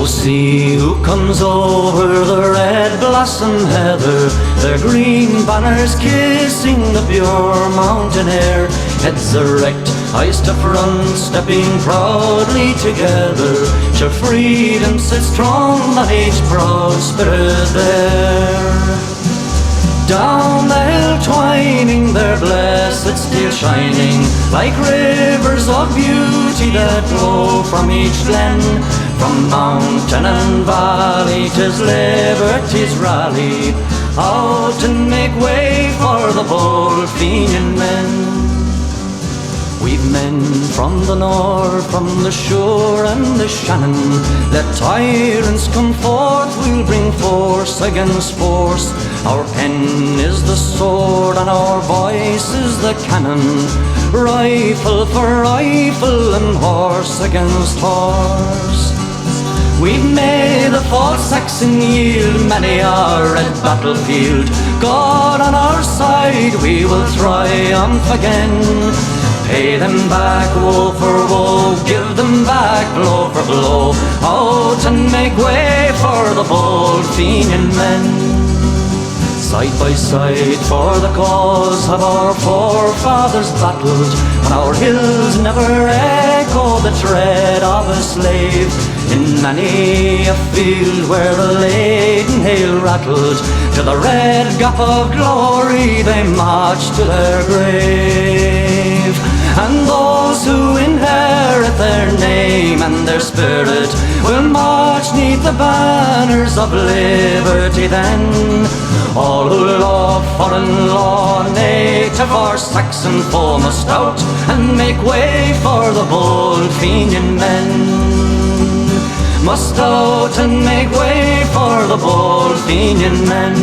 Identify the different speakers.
Speaker 1: Oh, see who comes over the red blossom heather, their green banners kissing the pure mountain air. Heads erect, eyes to front, stepping proudly together, to freedom sits strong on each proud spirit there. Down the hill twining, their blessed steel shining, like rivers of beauty that flow from each glen. From mountain and valley, 'tis liberty's rally, out and make way for the bold Fenian men. We've men from the north, from the Suir and the Shannon. Let tyrants come forth, we'll bring force against force. Our pen is the sword and our voice is the cannon, rifle for rifle and horse against horse. We've made the false Saxon yield many a red battlefield. God on our side, we will triumph again. Pay them back woe for woe, give them back blow for blow, out and make way for the bold Fenian men. Side by side for the cause have our forefathers battled, and our hills never echo the tread of a slave. In many a field where the laden hail rattled, to the red gap of glory they marched to their grave. And those who inherit their name and their spirit will march 'neath the banners of liberty then. All who love foreign law, native or Saxon foe, must out and make way for the bold Fenian men. Must out and make way for the bold Fenian men.